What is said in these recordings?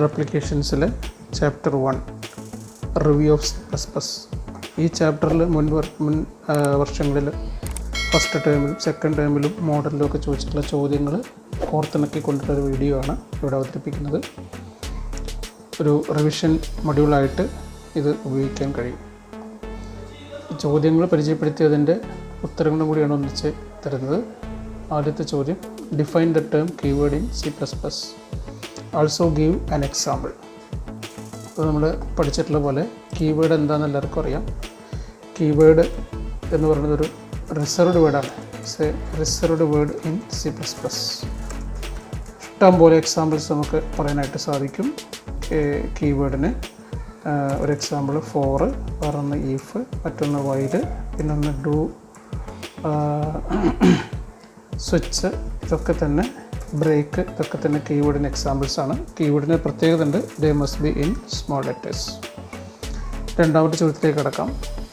Computer ആപ്ലിക്കേഷൻസിലെ chapter 1 review of C++. ഈ ചാപ്റ്ററിൽ മുൻ വർഷങ്ങളിൽ ഫസ്റ്റ് ടേമിലും സെക്കൻഡ് ടേമിലും മോഡലിലും ഒക്കെ ചോദിച്ചിട്ടുള്ള ചോദ്യങ്ങൾ കോർത്തിണക്കിക്കൊണ്ടിട്ടൊരു വീഡിയോ ആണ് ഇവിടെ അവതരിപ്പിക്കുന്നത്. ഒരു റിവിഷൻ മൊഡ്യൂളായിട്ട് ഇത് ഉപയോഗിക്കാൻ കഴിയും. ചോദ്യങ്ങൾ പരിചയപ്പെടുത്തിയതിൻ്റെ ഉത്തരങ്ങളും കൂടിയാണ് ഒന്നിച്ച് തരുന്നത്. ആദ്യത്തെ ചോദ്യം, define the term keyword in C++. Also give an example. അപ്പോൾ നമ്മൾ പഠിച്ചിട്ടുള്ള പോലെ കീവേഡ് എന്താണെന്ന് എല്ലാവർക്കും അറിയാം. കീവേഡ് എന്ന് പറയുന്നത് ഒരു റിസർവ്ഡ് വേർഡാണ്. It's a reserved word in C++. ഇഷ്ടം പോലെ എക്സാമ്പിൾസ് നമുക്ക് പറയാനായിട്ട് സാധിക്കും. കീവേഡിന് ഒരു എക്സാമ്പിൾ ഫോർ, വേറൊന്ന് ഈഫ്, മറ്റൊന്ന് വൈൽ, പിന്നൊന്ന് ഡു, സ്വിച്ച്, ഇതൊക്കെ തന്നെ ബ്രേക്ക്, ഇതൊക്കെ തന്നെ കീവേഡിന് എക്സാമ്പിൾസ് ആണ്. കീവേഡിന് പ്രത്യേകത ഉണ്ട്, they must be in small letters. രണ്ടാമത്തെ ചോദ്യത്തിലേക്ക് കടക്കാം.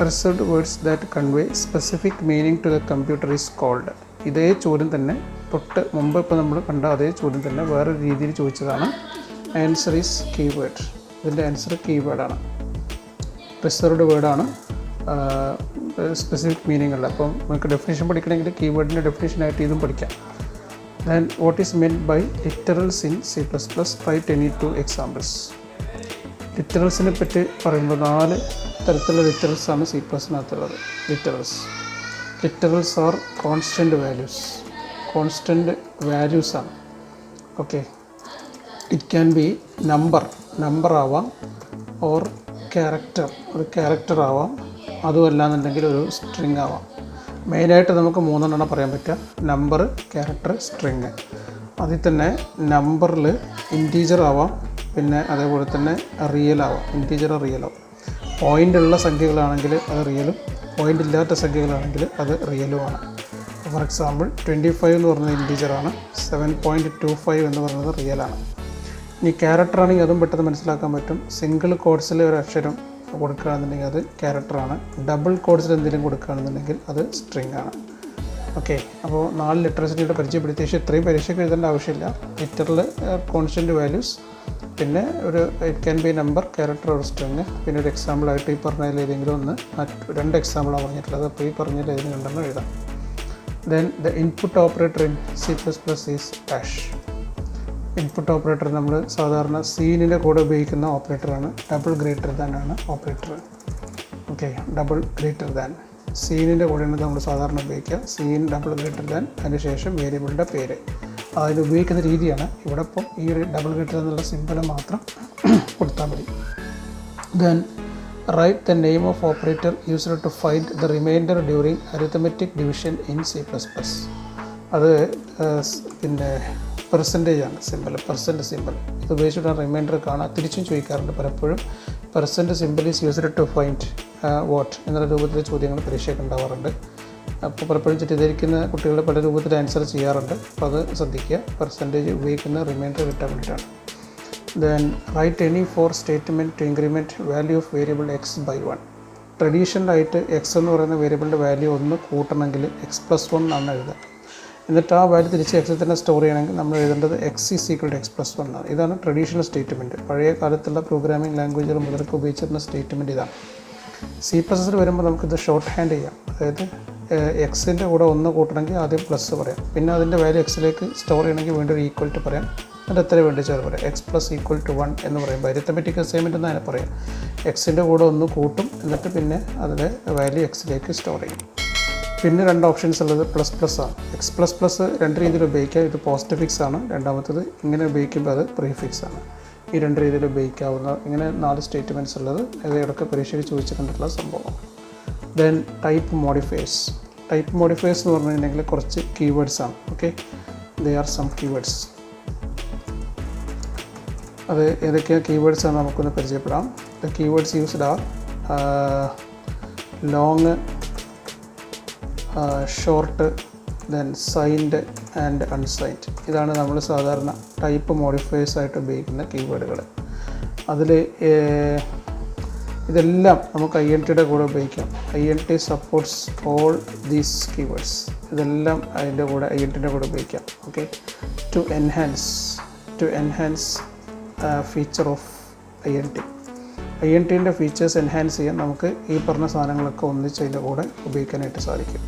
Reserved words that convey specific meaning to the computer is called. ഇതേ ചോദ്യം തന്നെ തൊട്ട് മുമ്പ് ഇപ്പോൾ നമ്മൾ കണ്ട അതേ ചോദ്യം തന്നെ വേറൊരു രീതിയിൽ ചോദിച്ചതാണ്. Answer is keyword. ഇതിൻ്റെ ആൻസർ കീവേഡാണ്. റിസർവ്ഡ് വേർഡാണ്, സ്പെസിഫിക് മീനിങ് ഉള്ള. അപ്പം നമുക്ക് ഡെഫിനേഷൻ പഠിക്കണമെങ്കിൽ കീവേഡിൻ്റെ ഡെഫിനേഷനായിട്ട് ഇതും പഠിക്കാം. Then what is meant by literals in C++? Write any 2 examples. ലിറ്ററൽസിനെ പറ്റി പറയുമ്പോൾ 4 തരത്തിലുള്ള ലിറ്ററൽസാണ് C++-നകത്തുള്ളത്. Literals are constant values. Constant വാല്യൂസാണ്. Okay, it can be number ആവാം, ഓർ ക്യാരക്ടർ, ഒരു ക്യാരക്ടർ ആവാം, അതുമല്ലാന്നുണ്ടെങ്കിൽ ഒരു സ്ട്രിങ് ആവാം. മെയിനായിട്ട് നമുക്ക് 3 പറയാൻ പറ്റുക: നമ്പർ, ക്യാരക്ടർ, സ്ട്രിങ്. അതിൽ തന്നെ നമ്പറിൽ ഇൻറ്റീജർ ആവാം, പിന്നെ അതേപോലെ തന്നെ റിയൽ ആവാം. ഇൻറ്റീജർ റിയൽ ആവും. പോയിൻ്റ് ഉള്ള സംഖ്യകളാണെങ്കിൽ അത് റിയലും, പോയിൻ്റ് ഇല്ലാത്ത സംഖ്യകളാണെങ്കിൽ അത് റിയലുമാണ്. ഫോർ എക്സാമ്പിൾ 25 എന്ന് പറയുന്നത് ഇൻറ്റീജറാണ്, 7.25 എന്ന് പറയുന്നത് റിയലാണ്. ഇനി ക്യാരക്ടർ ആണെങ്കിൽ അതും പെട്ടെന്ന് മനസ്സിലാക്കാൻ പറ്റും. സിംഗിൾ കോഡ്സിൽ ഒരു അക്ഷരം കൊടുക്കുകയാണെന്നുണ്ടെങ്കിൽ അത് ക്യാരക്ടറാണ്. ഡബിൾ കോഡ്സിൽ എന്തെങ്കിലും കൊടുക്കുകയാണെന്നുണ്ടെങ്കിൽ അത് സ്ട്രിങ് ആണ്. ഓക്കെ, അപ്പോൾ 4 ലിറ്ററൽസിനെ പരിചയപ്പെടുത്തിയ ശേഷം ഇത്രയും പരീക്ഷയ്ക്ക് എഴുതേണ്ട ആവശ്യമില്ല. ലിറ്ററിൽ കോൺസ്റ്റൻറ്റ് വാല്യൂസ്, പിന്നെ ഒരു it can be number, character, ഒരു സ്ട്രിങ്, പിന്നെ ഒരു എക്സാമ്പിളായിട്ട് ഈ പറഞ്ഞതിൽ ഏതെങ്കിലും ഒന്ന്, 2 എക്സാമ്പിളാണ് പറഞ്ഞിട്ടുള്ളത്. അപ്പോൾ ഈ പറഞ്ഞതിൽ ഏതെങ്കിലും ഉണ്ടെന്ന് എഴുതാം. Then the input operator in C++ is dash. Input operator നമ്മൾ സാധാരണ സീനിൻ്റെ കൂടെ ഉപയോഗിക്കുന്ന ഓപ്പറേറ്ററാണ്. ഡബിൾ ഗ്രേറ്റർ ദാൻ ആണ് operator. Okay, double greater than സീനിൻ്റെ കൂടെയാണ് നമ്മൾ സാധാരണ ഉപയോഗിക്കുക. സീൻ ഡബിൾ ഗ്രേറ്റർ ദാൻ, അതിന് ശേഷം വേരിയബിളിൻ്റെ പേര്. അതിന് ഉപയോഗിക്കുന്ന രീതിയാണ്. ഇവിടെ ഇപ്പം ഈ ഒരു ഡബിൾ ഗ്രേറ്റർ എന്നുള്ള സിമ്പിൾ മാത്രം കൊടുത്താൽ മതി. Then write the name of operator used to find the remainder during arithmetic division in C++. അത് പിന്നെ പെർസെൻറ്റേജ് ആണ് സിമ്പിൾ, പെർസെൻറ്റ് സിമ്പിൾ. ഇത് ഉപയോഗിച്ചിട്ട് റിമൈൻഡർ കാണാൻ തിരിച്ചും ചോദിക്കാറുണ്ട് പലപ്പോഴും. Percent symbol is used to find what എന്നുള്ള രൂപത്തിൽ ചോദ്യങ്ങൾ പരീക്ഷയ്ക്ക് ഉണ്ടാവാറുണ്ട്. അപ്പോൾ പലപ്പോഴും തെറ്റിദ്ധരിക്കുന്ന കുട്ടികൾ പല രൂപത്തിൽ ആൻസർ ചെയ്യാറുണ്ട്. അപ്പോൾ അത് ശ്രദ്ധിക്കുക. പെർസെൻറ്റേജ് ഉപയോഗിക്കുന്ന റിമൈൻഡർ കിട്ടാൻ വേണ്ടിയിട്ടാണ്. Then write any 4 statement to increment value of variable x by 1. ട്രഡീഷണലായിട്ട് x എന്ന് പറയുന്ന വേരിയബിളിൻ്റെ വാല്യൂ 1 കൂട്ടണമെങ്കിൽ x+1 ആണ് എഴുതുക. എന്നിട്ട് ആ വാല്യൂ തിരിച്ച് എക്സിൽ തന്നെ സ്റ്റോർ ചെയ്യണമെങ്കിൽ നമ്മൾ എഴുതേണ്ടത് x = x+1 ആണ്. ഇതാണ് ട്രഡീഷണൽ സ്റ്റേറ്റ്മെൻറ്റ്. പഴയ കാലത്തുള്ള പ്രോഗ്രാമിംഗ് ലാംഗ്വേജുകൾ മുതലൊക്കെ ഉപയോഗിച്ചിരുന്ന സ്റ്റേറ്റ്മെൻറ്റ് ഇതാണ്. C++ൽ വരുമ്പോൾ നമുക്കിത് ഷോർട്ട് ഹാൻഡ് ചെയ്യാം. അതായത് എക്സിൻ്റെ കൂടെ 1 കൂട്ടണമെങ്കിൽ ആദ്യം പ്ലസ് പറയാം, പിന്നെ അതിൻ്റെ വാല്യൂ എക്സിലേക്ക് സ്റ്റോർ ചെയ്യണമെങ്കിൽ വീണ്ടും ഒരു ഈക്വൽ ടു പറയാം, എന്നിട്ട് എത്ര വേണ്ടി ചേർത്ത് പറയാം. x = 1 എന്ന് പറയുമ്പോൾ അരിത്തമെറ്റിക് അസൈൻമെൻറ്റ് എന്ന് തന്നെ പറയാം. എക്സിൻ്റെ കൂടെ 1 കൂട്ടും, എന്നിട്ട് പിന്നെ അതിൻ്റെ വാല്യൂ എക്സിലേക്ക് സ്റ്റോർ ചെയ്യും. പിന്നെ 2 ഓപ്ഷൻസ് ഉള്ളത് പ്ലസ് ആണ്. x++ 2 രീതിയിൽ ഉപയോഗിക്കാം. ഇത് പോസ്റ്റ് ഫിക്സ് ആണ്. രണ്ടാമത്തത് ഇങ്ങനെ ഉപയോഗിക്കുമ്പോൾ അത് പ്രീഫിക്സ് ആണ്. ഈ 2 രീതിയിൽ ഉപയോഗിക്കാവുന്ന ഇങ്ങനെ 4 സ്റ്റേറ്റ്മെൻറ്റ്സ് ഉള്ളത് ഇടയ്ക്ക് പരീക്ഷയിൽ ചോദിച്ചു കണ്ടിട്ടുള്ള സംഭവം. Then type modifiers. Type modifiers എന്ന് പറഞ്ഞു കഴിഞ്ഞാൽ കുറച്ച് കീവേഡ്സ് ആണ്. Okay, they are some keywords. അത് ഏതൊക്കെയാണ് കീവേഡ്സ് ആണ് നമുക്കൊന്ന് പരിചയപ്പെടാം. The keywords used are long, short, then signed and unsigned. ഇതാണ് നമ്മൾ സാധാരണ ടൈപ്പ് മോഡിഫയേഴ്സ് ആയിട്ട് ഉപയോഗിക്കുന്ന കീവേഡുകൾ. അതിൽ ഇതെല്ലാം നമുക്ക് INTയുടെ കൂടെ ഉപയോഗിക്കാം. INT supports all these keywords. ഇതെല്ലാം അതിൻ്റെ കൂടെ INTൻ്റെ കൂടെ ഉപയോഗിക്കാം. Okay, to enhance feature of INT. INTൻ്റെ ഫീച്ചേഴ്സ് എൻഹാൻസ് ചെയ്യാൻ നമുക്ക് ഈ പറഞ്ഞ സാധനങ്ങളൊക്കെ ഒന്നിച്ചതിൻ്റെ കൂടെ ഉപയോഗിക്കാനായിട്ട് സാധിക്കും.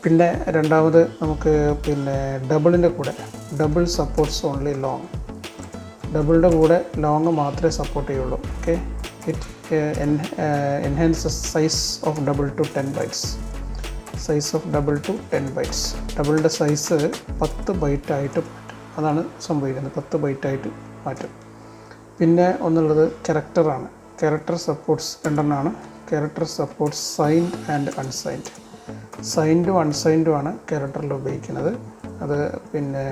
പിന്നെ രണ്ടാമത് നമുക്ക് പിന്നെ ഡബിളിൻ്റെ കൂടെ ഡബിൾ സപ്പോർട്ട്സ് ഓൺലി ലോങ്. ഡബിളിൻ്റെ കൂടെ ലോങ് മാത്രമേ സപ്പോർട്ട് ചെയ്യുള്ളൂ. Okay, it enhances size of double to 10 bytes. Size of double to 10 bytes. ഡബിളിൻ്റെ സൈസ് 10 ബൈറ്റായിട്ട് മാറ്റും. അതാണ് സംഭവിക്കുന്നത്, 10 ബൈറ്റായിട്ട് മാറ്റും. പിന്നെ ഒന്നുള്ളത് ക്യാരക്ടറാണ്. ക്യാരക്ടർ സപ്പോർട്ട്സ് രണ്ടെണ്ണമാണ്. Character supports signed and unsigned. സൈൻഡും അൺസൈൻഡുമാണ് ക്യാരക്ടറിൽ ഉപയോഗിക്കുന്നത്. അത് പിന്നെ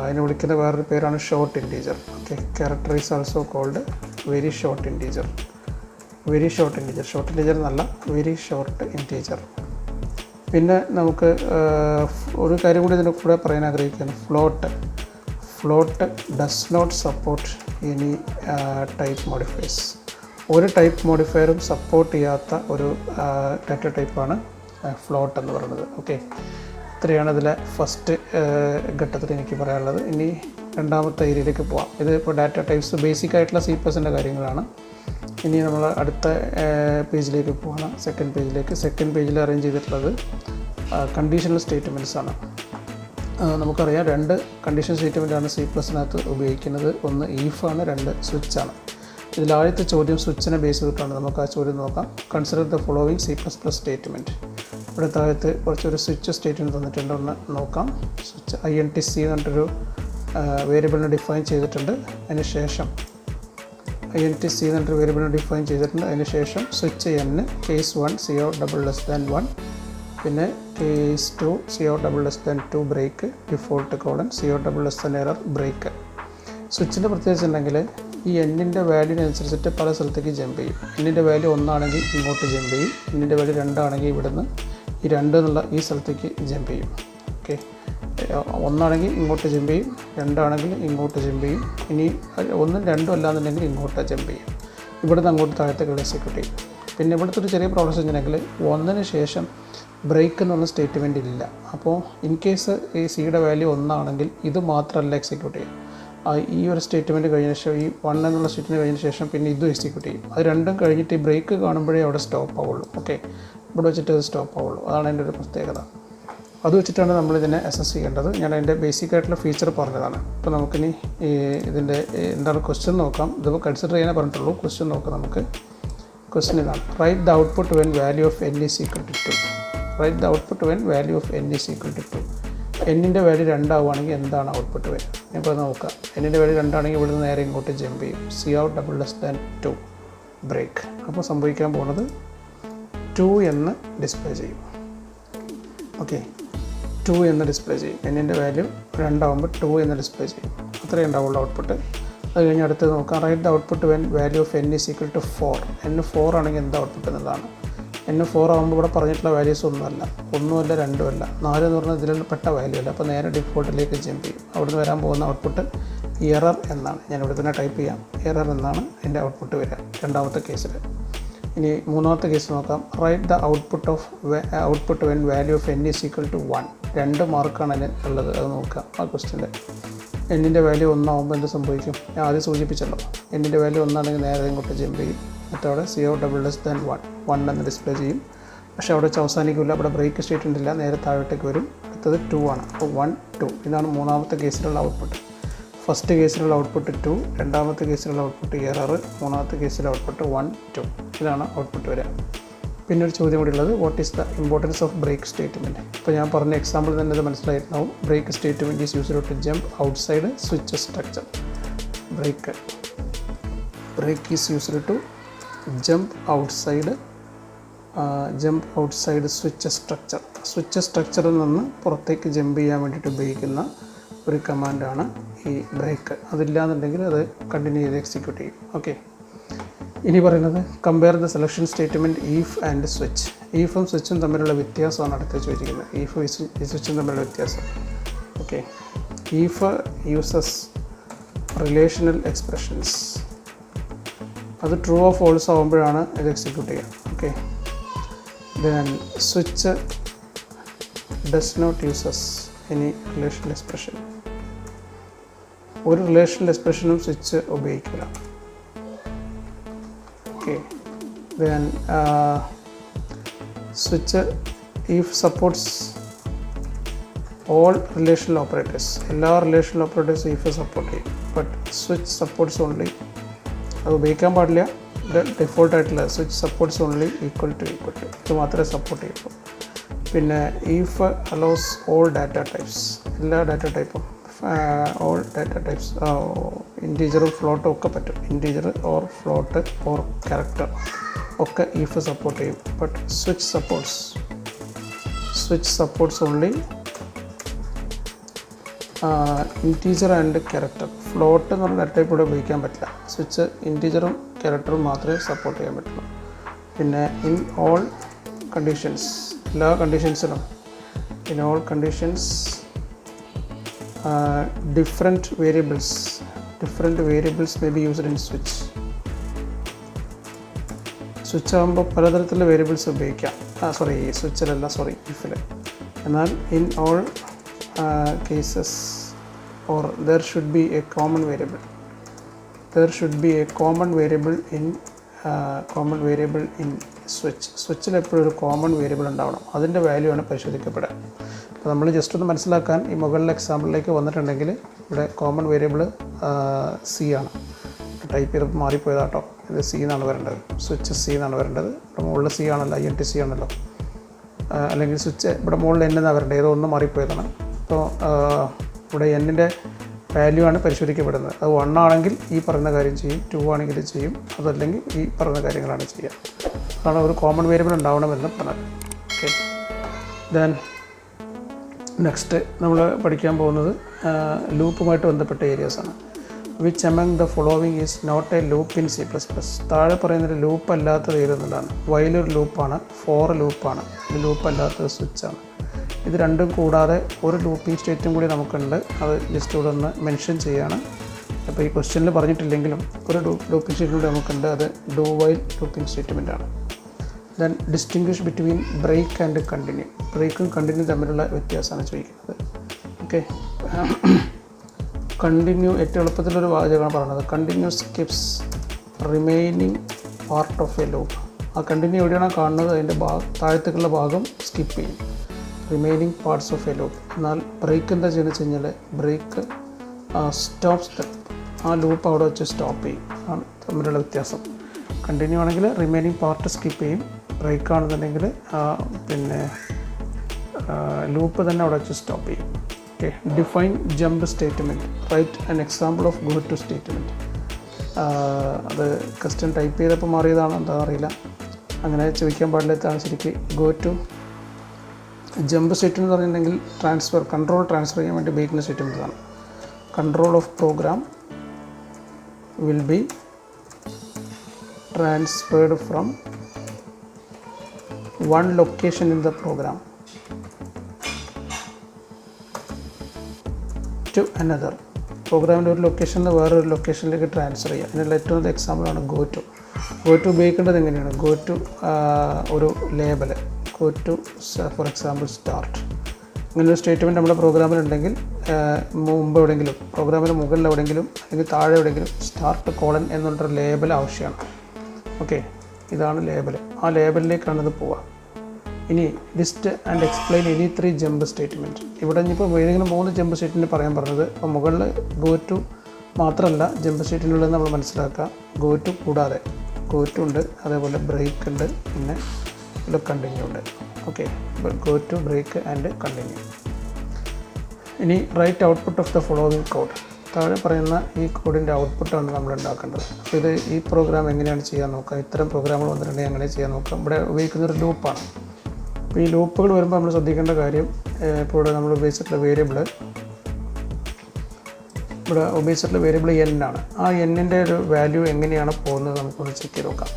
അതിനെ വിളിക്കുന്ന വേറൊരു പേരാണ് short integer. Okay, character is also called very short integer. Very short integer, short integer എന്നല്ല, വെരി ഷോർട്ട് ഇൻറ്റീജർ. പിന്നെ നമുക്ക് ഒരു കാര്യം കൂടി ഇതിൻ്റെ കൂടെ പറയാൻ ആഗ്രഹിക്കുകയാണ്. Float does not support any type modifiers. ഒരു ടൈപ്പ് മോഡിഫയറും സപ്പോർട്ട് ചെയ്യാത്ത ഒരു ഡാറ്റ ടൈപ്പാണ് ഫ്ലോട്ട് എന്ന് പറയുന്നത്. ഓക്കെ, ഇത്രയാണ് ഇതിലെ ഫസ്റ്റ് ഘട്ടത്തിൽ എനിക്ക് പറയാനുള്ളത്. ഇനി രണ്ടാമത്തെ ഏരിയയിലേക്ക് പോവാം. ഇത് ഇപ്പോൾ ഡാറ്റ ടൈപ്സ് ബേസിക് ആയിട്ടുള്ള C++ൻ്റെ കാര്യങ്ങളാണ്. ഇനി നമ്മൾ അടുത്ത പേജിലേക്ക് പോകണം, സെക്കൻഡ് പേജിലേക്ക്. സെക്കൻഡ് പേജിൽ അറേഞ്ച് ചെയ്തിട്ടുള്ളത് കണ്ടീഷണൽ സ്റ്റേറ്റ്മെൻറ്റ്സ് ആണ്. നമുക്കറിയാം 2 കണ്ടീഷൻ സ്റ്റേറ്റ്മെൻറ്റാണ് C++നകത്ത് ഉപയോഗിക്കുന്നത്. ഒന്ന് ഈഫാണ്, 2 സ്വിച്ചാണ്. ഇതിലാദ്യത്തെ ചോദ്യം സ്വിച്ചിനെ ബേസ് ചെയ്തിട്ടാണ്. നമുക്ക് ആ ചോദ്യം നോക്കാം. Consider the following C++ statement. ഇവിടെ താഴത്ത് കുറച്ചൊരു സ്വിച്ച് സ്റ്റേറ്റ്മെൻറ്റ് തന്നിട്ടുണ്ട്, ഒന്ന് നോക്കാം. സ്വിച്ച് INTC എന്ന് പറഞ്ഞിട്ടൊരു വേരിയബിളിനെ ഡിഫൈൻ ചെയ്തിട്ടുണ്ട്. അതിന് ശേഷം INTC എന്ന് പറഞ്ഞിട്ട് വേരിയബിളിനെ ഡിഫൈൻ ചെയ്തിട്ടുണ്ട്. അതിന് ശേഷം സ്വിച്ച് N കേസ് 1 CO=1, പിന്നെ case 2 CO=2 break default colon CO=എറർ ബ്രേക്ക്. സ്വിച്ചിൻ്റെ പ്രത്യേകിച്ച് ഉണ്ടെങ്കിൽ ഈ Nൻ്റെ വാല്യൂവിനനുസരിച്ചിട്ട് പല സ്ഥലത്തേക്ക് ജമ്പ് ചെയ്യും. Nൻ്റെ വാല്യൂ 1 ആണെങ്കിൽ ഇങ്ങോട്ട് ജമ്പ് ചെയ്യും. Nൻ്റെ വാല്യൂ 2 ആണെങ്കിൽ ഇവിടുന്ന് ഈ 2 എന്നുള്ള ഈ സ്ഥലത്തേക്ക് ജമ്പ് ചെയ്യും. ഓക്കെ, 1 ആണെങ്കിൽ ഇങ്ങോട്ട് ജമ്പ് ചെയ്യും, 2 ആണെങ്കിൽ ഇങ്ങോട്ട് ജമ്പ് ചെയ്യും. ഇനി 1ഉം 2ഉം അല്ലാന്നുണ്ടെങ്കിൽ ഇങ്ങോട്ട് ജമ്പ് ചെയ്യും. ഇവിടുന്ന് അങ്ങോട്ട് താഴത്തേക്ക് എക്സിക്യൂട്ട് ചെയ്യും. പിന്നെ ഇവിടുത്തെ ഒരു ചെറിയ പ്രോബ്ലം വെച്ചിട്ടുണ്ടെങ്കിൽ 1ന് ശേഷം ബ്രേക്ക് എന്നുള്ള സ്റ്റേറ്റ്മെൻറ്റ് ഇല്ല. അപ്പോൾ ഇൻ കേസ് ഈ സിയുടെ വാല്യൂ 1 ആണെങ്കിൽ ഇത് മാത്രമല്ല എക്സിക്യൂട്ട് ചെയ്യും. ഈ ഒരു സ്റ്റേറ്റ്മെൻറ്റ് കഴിഞ്ഞ ശേഷം ഈ 1 എന്നുള്ള സ്റ്റേറ്റ്മെൻറ്റ് കഴിഞ്ഞ ശേഷം പിന്നെ ഇതും എക്സിക്യൂട്ട് ചെയ്യും. അത് രണ്ടും കഴിഞ്ഞിട്ട് ഈ ബ്രേക്ക് കാണുമ്പോഴേ അവിടെ സ്റ്റോപ്പ് ആവുള്ളൂ. ഓക്കെ, ഇവിടെ വെച്ചിട്ട് അത് സ്റ്റോപ്പ് ആവുള്ളൂ. അതാണ് അതിൻ്റെ ഒരു പ്രത്യേകത. അത് വെച്ചിട്ടാണ് നമ്മളിതിനെ അസസ് ചെയ്യേണ്ടത്. ഞാൻ അതിൻ്റെ ബേസിക് ആയിട്ടുള്ള ഫീച്ചർ പറഞ്ഞതാണ്. ഇപ്പോൾ നമുക്കിനി ഇതിൻ്റെ എന്താണ് ക്വസ്റ്റ്യൻ നോക്കാം. ഇതിപ്പോൾ കൺസിഡർ ചെയ്യാനേ പറഞ്ഞിട്ടുള്ളൂ. ക്വസ്റ്റ്യൻ നോക്കാം നമുക്ക്. ക്വസ്റ്റ്യൻ ഇതാണ്: write the output when value of n is equal to 2. Write the output when value of n is equal to 2. Nൻ്റെ വാല്യൂ 2 ആവുകയാണെങ്കിൽ എന്താണ് ഔട്ട്പുട്ട് വരിക? ഇപ്പോൾ നോക്കാം. Nൻ്റെ വാല്യൂ 2 ആണെങ്കിൽ ഇവിടുന്ന് നേരെ ഇങ്ങോട്ട് ജമ്പ് ചെയ്യും. CO=2 break. അപ്പോൾ സംഭവിക്കാൻ പോകുന്നത് 2 എന്ന് ഡിസ്പ്ലേ ചെയ്യും. ഓക്കെ, 2 എന്ന് ഡിസ്പ്ലേ ചെയ്യും. Nൻ്റെ വാല്യൂ 2 ആകുമ്പോൾ 2 എന്ന് ഡിസ്പ്ലേ ചെയ്യും. അത്രയേ ഉണ്ടാവുള്ളൂ ഔട്ട്പുട്ട്. അത് കഴിഞ്ഞ് അടുത്തത് നോക്കാം. Write the output when value of n is equal to 4. n 4 ആണെങ്കിൽ എന്താ ഔട്ട്പുട്ട് എന്നുള്ളതാണ്. n 4 ആകുമ്പോൾ ഇവിടെ പറഞ്ഞിട്ടുള്ള വാല്യൂസ് ഒന്നുമല്ല, 1ഉമല്ല 2ഉമല്ല, 4 എന്ന് പറഞ്ഞാൽ ഇതിൽ പെട്ട വാല്യൂ അല്ല. അപ്പോൾ നേരെ ഡിഫോൾട്ടിലേക്ക് ജമ്പ് ചെയ്യും. അവിടുന്ന് വരാൻ പോകുന്ന ഔട്ട്പുട്ട് എറർ എന്നാണ്. ഞാൻ ഇവിടെ തന്നെ ടൈപ്പ് ചെയ്യാം. എറർ എന്നാണ് എൻ്റെ ഔട്ട്പുട്ട് വരിക രണ്ടാമത്തെ കേസിൽ. ഇനി മൂന്നാമത്തെ കേസ് നോക്കാം. Write the output when value of n is equal to 1. 2 മാർക്കാണ് അതിന് ഉള്ളത്. അത് നോക്കാം. ആ ക്വസ്റ്റ്യൻ്റെ Nൻ്റെ വാല്യൂ 1 ആകുമ്പോൾ എന്ത് സംഭവിക്കും? ഞാൻ ആദ്യം സൂചിപ്പിച്ചല്ലോ. Nൻ്റെ വാല്യൂ 1 ആണെങ്കിൽ നേരെ ഇങ്ങോട്ട് ജമ്പ് ചെയ്യും. എന്നിട്ട് അവിടെ CO=1 എന്ന് ഡിസ്പ്ലേ ചെയ്യും. പക്ഷേ അവിടെ വെച്ച് അവസാനിക്കില്ല. അവിടെ ബ്രേക്ക് സ്റ്റേറ്റ്മെൻ്റ് ഇല്ല, നേരെ താഴോട്ടേക്ക് വരും. അടുത്തത് 2 ആണ്. അപ്പോൾ 1 2 ഇതാണ് മൂന്നാമത്തെ കേസിലുള്ള ഔട്ട്പുട്ട്. ഫസ്റ്റ് കേസിലുള്ള ഔട്ട്പുട്ട് 2, രണ്ടാമത്തെ കേസിലുള്ള ഔട്ട്പുട്ട് എറർ, മൂന്നാമത്തെ കേസിലെ ഔട്ട്പുട്ട് 1 2. ഇതാണ് ഔട്ട്പുട്ട് വരിക. പിന്നെ ഒരു ചോദ്യം കൂടി ഉള്ളത്: what is the importance of break statement? ഇപ്പോൾ ഞാൻ പറഞ്ഞ എക്സാമ്പിൾ തന്നെ ഇത് മനസ്സിലായിട്ടുണ്ടാവും. Break statement is used to jump outside switch structure. Break is used to jump outside switch structure. Switch സ്ട്രക്ചറിൽ നിന്ന് പുറത്തേക്ക് ജമ്പ് ചെയ്യാൻ വേണ്ടിയിട്ട് ഉപയോഗിക്കുന്ന ഒരു കമാൻഡാണ് ഈ ബ്രേക്ക്. അതില്ലാന്നുണ്ടെങ്കിൽ അത് കണ്ടിന്യൂ ചെയ്ത് എക്സിക്യൂട്ട് ചെയ്യും. ഓക്കെ, ഇനി പറയുന്നത് compare the selection statement if and switch. ഈഫും സ്വിച്ചും തമ്മിലുള്ള വ്യത്യാസമാണ് അടുത്ത് ചോദിക്കുന്നത്. ഈഫും സ്വിച്ചും തമ്മിലുള്ള വ്യത്യാസം. Okay, if uses relational expressions. അത് ട്രൂ ഓഫ് ഫോൾസ് ആകുമ്പോഴാണ് ഇത് എക്സിക്യൂട്ട് ചെയ്യുക. Okay, then switch does not uses any relational expression. ഒരു റിലേഷണൽ എക്സ്പ്രഷനും സ്വിച്ച് ഉപയോഗിക്കില്ല. Okay, then switch if supports all relational operators, എല്ലാ റിലേഷണൽ ഓപ്പറേറ്റേഴ്സും ഇഫ് സപ്പോർട്ട് ചെയ്യും. ബട്ട് സ്വിച്ച് സപ്പോർട്ട്സ് ഓൺലി, അത് ഉപയോഗിക്കാൻ പാടില്ല. ഡിഫോൾട്ട് ആയിട്ടുള്ള switch supports only equal to ഇത് മാത്രമേ സപ്പോർട്ട് ചെയ്യുള്ളൂ. പിന്നെ if allows all data types, എല്ലാ ഡാറ്റ ടൈപ്പും ഓൾ ഡാറ്റ ടൈപ്സ്, ഇൻറ്റീജറും ഫ്ലോട്ടും ഒക്കെ പറ്റും. Integer or float or character ഒക്കെ ഇഫ് സപ്പോർട്ട് ചെയ്യും. But switch supports only integer and character. Float എന്ന് പറഞ്ഞ ഡാറ്റ ടൈപ്പ് ഇവിടെ ഉപയോഗിക്കാൻ പറ്റില്ല. സ്വിച്ച് ഇൻറ്റീജറും ക്യാരക്ടറും മാത്രമേ സപ്പോർട്ട് ചെയ്യാൻ പറ്റുള്ളൂ. പിന്നെ ഇൻ ഓൾ കണ്ടീഷൻസ്, എല്ലാ കണ്ടീഷൻസിലും in all conditions different variables may be used in switch. Switch ആകുമ്പോൾ പലതരത്തിലുള്ള വേരിയബിൾസ് ഉപയോഗിക്കാം. ഇഫിൽ. എന്നാൽ in all cases or there should be a common variable in സ്വിച്ചിൽ എപ്പോഴും ഒരു കോമൺ വേരിയബിൾ ഉണ്ടാവണം. അതിൻ്റെ വാല്യൂ ആണ് പരിശോധിക്കപ്പെടുക. അപ്പോൾ നമ്മൾ ജസ്റ്റ് ഒന്ന് മനസ്സിലാക്കാൻ ഈ മുകളിലെ എക്സാമ്പിളിലേക്ക് വന്നിട്ടുണ്ടെങ്കിൽ ഇവിടെ കോമൺ വേരിയബിൾ സി ആണ്. ടൈപ്പ് ചെയ്തപ്പോൾ മാറിപ്പോയതാട്ടോ. ഇത് സി എന്നാണ് വരേണ്ടത്, സ്വിച്ച് സി എന്നാണ് വരേണ്ടത്. ഇവിടെ മുകളിൽ സി ആണല്ലോ, INT C ആണല്ലോ. അല്ലെങ്കിൽ സ്വിച്ച് ഇവിടെ മുകളിൽ N എന്നാണ് വരേണ്ടത്, ഏതോ ഒന്ന് മാറിപ്പോയതാണ്. അപ്പോൾ ഇവിടെ Nൻ്റെ വാല്യൂ ആണ് പരിശോധിക്കപ്പെടുന്നത്. അത് 1 ആണെങ്കിൽ ഈ പറയുന്ന കാര്യം ചെയ്യും, 2 ആണെങ്കിൽ ചെയ്യും, അതല്ലെങ്കിൽ ഈ പറയുന്ന കാര്യങ്ങളാണ് ചെയ്യുക. അതാണ് ഒരു കോമൺ വേരിയബിൾ ഉണ്ടാവണമെന്ന് പറഞ്ഞത്. ഓക്കെ, ദെൻ നെക്സ്റ്റ് നമ്മൾ പഠിക്കാൻ പോകുന്നത് ലൂപ്പുമായിട്ട് ബന്ധപ്പെട്ട ഏരിയാസാണ്. Which among the following is not a loop in C++. താഴെ പറയുന്നൊരു ലൂപ്പ് അല്ലാത്തത് ഏതെന്നുള്ളതാണ്. വൈലൊരു ലൂപ്പാണ്, ഫോർ ലൂപ്പാണ്. ഇത് ലൂപ്പ് അല്ലാത്തത് സ്വിച്ചാണ്. ഇത് രണ്ടും കൂടാതെ ഒരു ലൂപ്പിംഗ് സ്റ്റേറ്റും കൂടി നമുക്കുണ്ട്. അത് ജസ്റ്റ് ഇവിടെ ഒന്ന് മെൻഷൻ ചെയ്യുകയാണ്. അപ്പോൾ ഈ ക്വസ്റ്റ്യനിൽ പറഞ്ഞിട്ടില്ലെങ്കിലും ഒരു ലൂപ്പിംഗ് സ്റ്റേറ്റ് കൂടി നമുക്കുണ്ട്. അത് ഡു വൈൽ ലൂപ്പിംഗ് സ്റ്റേറ്റ്മെൻറ്റാണ്. Then distinguish between break and continue. ബ്രേക്കും കണ്ടിന്യൂ തമ്മിലുള്ള വ്യത്യാസമാണ് ചോദിക്കുന്നത്. ഓക്കെ, കണ്ടിന്യൂ ഏറ്റവും എളുപ്പത്തിലൊരു വാചകമാണ് പറയുന്നത്. Continue skips remaining part of a loop. ആ കണ്ടിന്യൂ എവിടെയാണോ കാണുന്നത് അതിൻ്റെ താഴത്തേക്കുള്ള ഭാഗം സ്കിപ്പ് ചെയ്യും, remaining parts of a loop. എന്നാൽ ബ്രേക്ക് എന്താ ചെയ്യുന്നത് വെച്ച് കഴിഞ്ഞാൽ ബ്രേക്ക് സ്റ്റോപ്സ് ദ, ആ ലൂപ്പ് അവിടെ വെച്ച് സ്റ്റോപ്പ് ചെയ്യും. ആണ് തമ്മിലുള്ള വ്യത്യാസം. കണ്ടിന്യൂ ആണെങ്കിൽ റിമൈനിങ് പാർട്ട് സ്കിപ്പ് ചെയ്യും, ബ്രേക്ക് ആണെന്നുണ്ടെങ്കിൽ പിന്നെ ലൂപ്പ് തന്നെ അവിടെ വെച്ച് സ്റ്റോപ്പ് ചെയ്യും. Okay, define jump statement. Write an example of go to statement. അത് ക്വസ്റ്റ്യൻ ടൈപ്പ് ചെയ്തപ്പോൾ മാറിയതാണോ എന്താണെന്ന് അറിയില്ല. അങ്ങനെ ചോദിക്കാൻ പാടില്ലാത്തതാണ് ശരിക്കും. ഗോ ടു ജമ്പ് സ്റ്റേറ്റ്മെൻറ്റ് എന്ന് പറഞ്ഞിട്ടുണ്ടെങ്കിൽ കൺട്രോൾ ട്രാൻസ്ഫർ ചെയ്യാൻ വേണ്ടി ഉപയോഗിക്കുന്ന സ്റ്റേറ്റ്മെൻറ്റാണ്. Control of program will be transferred from one location in the program to another. പ്രോഗ്രാമിൻ്റെ ഒരു ലൊക്കേഷനിൽ നിന്ന് വേറൊരു ലൊക്കേഷനിലേക്ക് ട്രാൻസ്ഫർ ചെയ്യുക. അതിനുള്ള ഏറ്റവും നല്ല എക്സാമ്പിളാണ് ഗോ ടു. ഗോ ടു ഉപയോഗിക്കേണ്ടത് എങ്ങനെയാണ്? ഗോ ടു ഒരു label, go to for example start. ഇങ്ങനൊരു സ്റ്റേറ്റ്മെൻറ്റ് നമ്മുടെ പ്രോഗ്രാമിലുണ്ടെങ്കിൽ മുമ്പ് എവിടെയെങ്കിലും പ്രോഗ്രാമിന് മുകളിൽ എവിടെയെങ്കിലും അല്ലെങ്കിൽ താഴെ എവിടെയെങ്കിലും സ്റ്റാർട്ട് കോളൻ എന്നുള്ളൊരു ലേബൽ ആവശ്യമാണ്. ഓക്കെ, ഇതാണ് ലേബൽ. ആ ലേബലിലേക്കാണ് ഇത് പോവുക. ഇനി list and explain any 3 jump statement. ഇവിടെ ഇനിയിപ്പോൾ ഏതെങ്കിലും 3 ജമ്പ് സ്റ്റേറ്റ്മെൻറ്റ് പറയാൻ പറഞ്ഞത്. അപ്പോൾ മുകളിൽ ഗോ ടു മാത്രമല്ല ജമ്പ് സ്റ്റേറ്റ്മെൻറ്റുള്ളത് നമ്മൾ മനസ്സിലാക്കുക. ഗോ ടു കൂടാതെ ഗോ ടു ഉണ്ട്, അതേപോലെ ബ്രേക്ക് ഉണ്ട്, പിന്നെ കണ്ടിന്യൂ ഉണ്ട്. Okay, go to break and continue. ഇനി write output of the following code. താഴെ പറയുന്ന ഈ കോഡിൻ്റെ ഔട്ട്പുട്ടാണ് നമ്മൾ ഉണ്ടാക്കേണ്ടത്. അപ്പോൾ ഇത് ഈ പ്രോഗ്രാം എങ്ങനെയാണ് ചെയ്യാൻ നോക്കാം. ഇത്തരം പ്രോഗ്രാമുകൾ വന്നിട്ടുണ്ടെങ്കിൽ എങ്ങനെ ചെയ്യാൻ നോക്കാം. ഇവിടെ ഉപയോഗിക്കുന്നൊരു ലൂപ്പാണ്. അപ്പോൾ ഈ ലൂപ്പുകൾ വരുമ്പോൾ നമ്മൾ ശ്രദ്ധിക്കേണ്ട കാര്യം, ഇപ്പോൾ ഇവിടെ നമ്മൾ ഉപയോഗിച്ചിട്ടുള്ള വേരിയബിൾ N ആണ്. ആ Nൻ്റെ ഒരു വാല്യൂ എങ്ങനെയാണ് പോകുന്നത് നമുക്കൊന്ന് ചെക്ക് ചെയ്ത് നോക്കാം.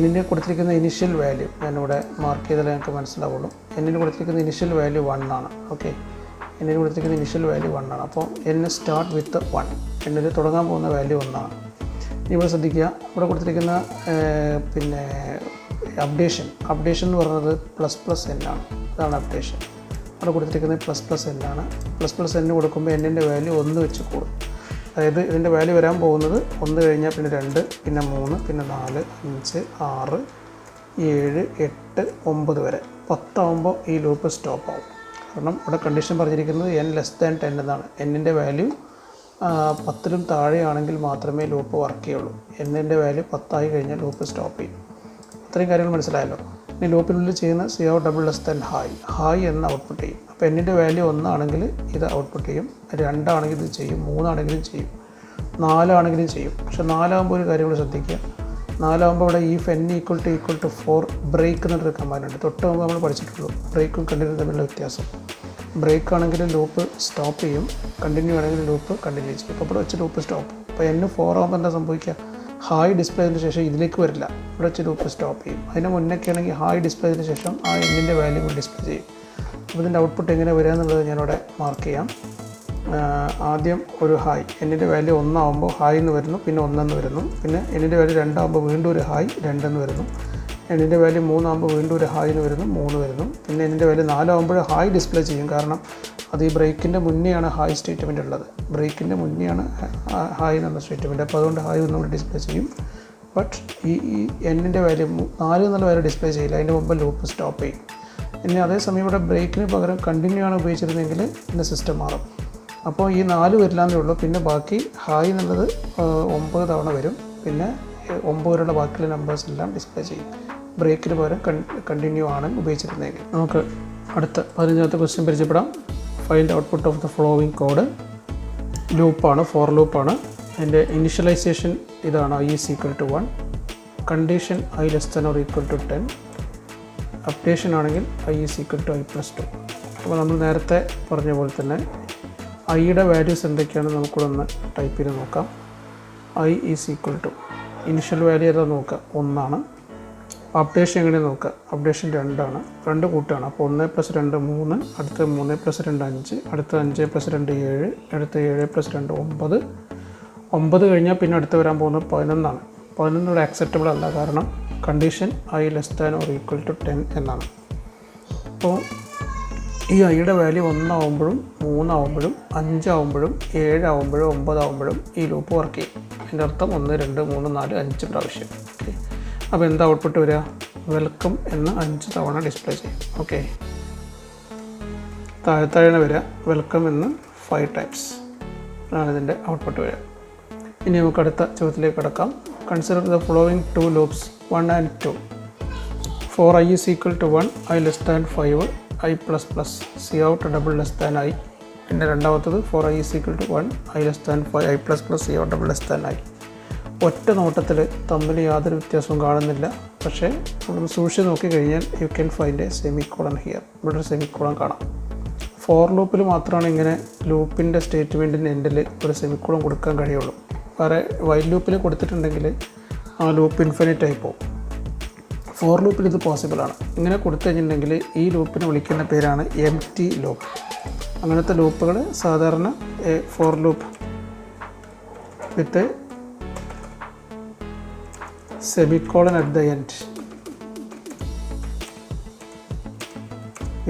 Nൻ്റെ കൊടുത്തിരിക്കുന്ന ഇനിഷ്യൽ വാല്യൂ ഞാനിവിടെ മാർക്ക് ചെയ്താലേ ഞങ്ങൾക്ക് മനസ്സിലാവുള്ളൂ. Nന് കൊടുത്തിരിക്കുന്ന ഇനിഷ്യൽ വാല്യൂ 1 ആണ്. ഓക്കെ, Nന് കൊടുത്തിരിക്കുന്ന ഇനിഷ്യൽ വാല്യൂ 1 ആണ്. അപ്പോൾ N സ്റ്റാർട്ട് വിത്ത് 1. Nന് തുടങ്ങാൻ പോകുന്ന വാല്യൂ 1 ആണ്. ഇവിടെ ശ്രദ്ധിക്കുക, ഇവിടെ കൊടുത്തിരിക്കുന്ന പിന്നെ അപ്ഡേഷൻ എന്ന് പറയുന്നത് ++N ആണ്. അതാണ് അപ്ഡേഷൻ. അവിടെ കൊടുത്തിരിക്കുന്നത് ++N ആണ്. ++N കൊടുക്കുമ്പോൾ Nൻ്റെ വാല്യൂ 1 വെച്ച് കൂടും. അതായത് ഇതിൻ്റെ വാല്യൂ വരാൻ പോകുന്നത് 1 കഴിഞ്ഞാൽ പിന്നെ 2, പിന്നെ 3, പിന്നെ 4, 5, 6, 7, 8, 9 വരെ. 10 ആകുമ്പോൾ ഈ ലൂപ്പ് സ്റ്റോപ്പ് ആവും. കാരണം ഇവിടെ കണ്ടീഷൻ പറഞ്ഞിരിക്കുന്നത് n<10 എന്നാണ്. എന്നിൻ്റെ വാല്യൂ 10ലും താഴെയാണെങ്കിൽ മാത്രമേ ലൂപ്പ് വർക്ക് ചെയ്യുള്ളൂ. എന്നിൻ്റെ വാല്യൂ 10 ആയി കഴിഞ്ഞാൽ ലൂപ്പ് സ്റ്റോപ്പ് ചെയ്യും. ഇത്രയും കാര്യങ്ങൾ മനസ്സിലായല്ലോ. ഇനി ലൂപ്പിനുള്ളിൽ ചെയ്യുന്ന cout ഹായ് എന്ന് ഔട്ട്പുട്ട് ചെയ്യും. അപ്പോൾ എന്നിൻ്റെ വാല്യൂ 1 ആണെങ്കിൽ ഇത് ഔട്ട്പുട്ട് ചെയ്യും, 2 ആണെങ്കിൽ ഇത് ചെയ്യും, 3 ആണെങ്കിലും ചെയ്യും, 4 ആണെങ്കിലും ചെയ്യും. പക്ഷെ 4 ആകുമ്പോൾ ഒരു കാര്യം കൂടി ശ്രദ്ധിക്കുക. 4 ആകുമ്പോൾ ഇവിടെ if n = 4 ബ്രേക്ക് എന്നൊരു കമാൻഡ് ഉണ്ട്. തൊട്ട് മുമ്പ് നമ്മൾ പഠിച്ചിട്ടുള്ളൂ ബ്രേക്കും കണ്ടിന്യൂ തമ്മിലുള്ള വ്യത്യാസം. ബ്രേക്ക് ആണെങ്കിൽ ലൂപ്പ് സ്റ്റോപ്പ് ചെയ്യും, കണ്ടിന്യൂ ആണെങ്കിൽ ലൂപ്പ് കണ്ടിന്യൂ ചെയ്യും. അപ്പോൾ ഇവിടെ വെച്ച് ലൂപ്പ് സ്റ്റോപ്പ്. അപ്പോൾ n 4 ആകുമ്പോൾ എന്താ സംഭവിക്കുക? ഹായ് ഡിസ്പ്ലേ ചെയ്തതിന് ശേഷം ഇതിലേക്ക് വരില്ല, ഇവിടെ വെച്ച് ലൂപ്പ് സ്റ്റോപ്പ് ചെയ്യും. അതിന് മുന്നൊക്കെ ആണെങ്കിൽ ഹായ് ഡിസ്പ്ലേ ചെയ്തതിന് ശേഷം ആ എന്നിൻ്റെ വാല്യൂ കൂടി ഡിസ്പ്ലേ ചെയ്യും. അപ്പോൾ ഇതിൻ്റെ ഔട്ട്പുട്ട് എങ്ങനെ വരിക എന്നുള്ളത് ഞാനിവിടെ മാർക്ക് ചെയ്യാം. ആദ്യം ഒരു ഹായ്, എന്നിൻ്റെ വാല്യൂ 1 ആകുമ്പോൾ ഹായ് എന്ന് വരുന്നു, പിന്നെ 1 എന്ന് വരുന്നു. പിന്നെ എന്നിൻ്റെ വാല്യൂ 2 ആകുമ്പോൾ വീണ്ടും ഒരു ഹായ് 2 എന്ന് വരുന്നു. എന്നിൻ്റെ വാല്യൂ 3 ആകുമ്പോൾ വീണ്ടും ഒരു ഹായ് എന്ന് വരുന്നു, 3 വരുന്നു. പിന്നെ എന്നിൻ്റെ വാല്യൂ 4 ആകുമ്പോൾ ഹായ് ഡിസ്പ്ലേ ചെയ്യും. കാരണം അത് ഈ ബ്രേക്കിൻ്റെ മുന്നെയാണ് ഹായ് സ്റ്റേറ്റ്മെൻറ്റ് ഉള്ളത്. ബ്രേക്കിൻ്റെ മുന്നെയാണ് ഹായ് എന്നുള്ള സ്റ്റേറ്റ്മെൻറ്റ്. അപ്പോൾ അതുകൊണ്ട് ഹായ് ഒന്നുകൂടി ഡിസ്പ്ലേ ചെയ്യും. ബട്ട് ഈ എന്നിൻ്റെ വാല്യൂ 4 എന്നുള്ള വാല്യൂ ഡിസ്പ്ലേ ചെയ്യില്ല, അതിൻ്റെ മുമ്പ് ലൂപ്പ് സ്റ്റോപ്പ് ചെയ്യും. ഇനി അതേസമയം ഇവിടെ ബ്രേക്കിന് പകരം കണ്ടിന്യൂ ആണ് ഉപയോഗിച്ചിരുന്നെങ്കിൽ ഇതിൻ്റെ സിസ്റ്റം മാറും. അപ്പോൾ ഈ 4 വരില്ലാന്നേ ഉള്ളൂ. പിന്നെ ബാക്കി ഹായ് എന്നുള്ളത് 9 തവണ വരും. പിന്നെ 9 വരെയുള്ള ബാക്കിയുള്ള നമ്പേഴ്സ് എല്ലാം ഡിസ്പ്ലേ ചെയ്യും. ബ്രേക്കിന് പകരം കണ്ടിന്യൂ ആണ് ഉപയോഗിച്ചിരുന്നെങ്കിൽ. നമുക്ക് അടുത്ത 15ാമത്തെ ക്വസ്റ്റ്യൻ പരിചയപ്പെടാം. Find output of the following code. ലൂപ്പാണ്, ഫോർ ലൂപ്പാണ്. അതിൻ്റെ ഇനിഷ്യലൈസേഷൻ ഇതാണ് i = 1, കണ്ടീഷൻ i < 10, അപ്ഡേഷൻ ആണെങ്കിൽ i = i+2. അപ്പോൾ നമ്മൾ നേരത്തെ പറഞ്ഞ പോലെ തന്നെ ഐയുടെ വാല്യൂസ് എന്തൊക്കെയാണെന്ന് നമുക്കിവിടെ ടൈപ്പ് ചെയ്ത് നോക്കാം. i = ഇനിഷ്യൽ വാല്യൂ ഏതാ നോക്കുക, 1 ആണ്. അപ്ഡേഷൻ എങ്ങനെ നോക്കുക, അപ്ഡേഷൻ 2 ആണ്, 2 കൂട്ടുകയാണ്. അപ്പോൾ 1 + 2 3, അടുത്ത 3 + 2 5, അടുത്ത 5 + 2 7, അടുത്ത 7 + 2 9. 9 കഴിഞ്ഞാൽ പിന്നെ അടുത്ത് വരാൻ പോകുന്നത് 11 ആണ്. 11 ഇവിടെ ആക്സെപ്റ്റബിൾ അല്ല, കാരണം കണ്ടീഷൻ i < 10 എന്നാണ്. അപ്പോൾ ഈ ഐയുടെ വാല്യൂ 1 ആകുമ്പോഴും 3 ആകുമ്പോഴും 5 ആകുമ്പോഴും 7 ആകുമ്പോഴും 9 ആകുമ്പോഴും ഈ ലൂപ്പ് വർക്ക് ചെയ്യും. അതിൻ്റെ അർത്ഥം 1 2 3 4 5 പ്രാവശ്യം. ഓക്കെ, അപ്പോൾ എന്താ ഔട്ട്പുട്ട് വരിക? വെൽക്കം എന്ന് 5 തവണ ഡിസ്പ്ലേ ചെയ്യും. ഓക്കെ, താഴെ വരിക വെൽക്കം എന്ന് 5 ടൈംസ് ആണ് ഇതിൻ്റെ ഔട്ട്പുട്ട് വരിക. ഇനി നമുക്ക് അടുത്ത ചോദ്യത്തിലേക്ക് കിടക്കാം. Consider the following 2 loops 1 and 2. For i = 1, i < 5, i++, cout i. പിന്നെ രണ്ടാമത്തത് for i = 1, i < 5, i++, cout i. ഒറ്റ നോട്ടത്തിൽ തമ്മിൽ യാതൊരു വ്യത്യാസവും കാണുന്നില്ല. പക്ഷേ നമ്മളൊന്ന് സൂക്ഷിച്ച് നോക്കിക്കഴിഞ്ഞാൽ you can find A semicolon here. ഇവിടെ ഒരു സെമിക്കോളൻ കാണാം. ഫോർ ലൂപ്പിൽ മാത്രമാണ് ഇങ്ങനെ ലൂപ്പിൻ്റെ സ്റ്റേറ്റ്മെൻറ്റിൻ്റെ എൻഡിൽ ഒരു സെമിക്കോളൻ കൊടുക്കാൻ കഴിയുള്ളൂ. വേറെ വൈൽ ലൂപ്പിൽ കൊടുത്തിട്ടുണ്ടെങ്കിൽ ആ ലൂപ്പ് ഇൻഫിനിറ്റ് ആയി പോകും. ഫോർ ലൂപ്പിൽ ഇത് പോസിബിളാണ്. ഇങ്ങനെ കൊടുത്തു കഴിഞ്ഞിട്ടുണ്ടെങ്കിൽ ഈ ലൂപ്പിനെ വിളിക്കുന്ന പേരാണ് എംപ്റ്റി ലൂപ്പ്. അങ്ങനത്തെ ലൂപ്പുകൾ സാധാരണ for loop with semicolon at the end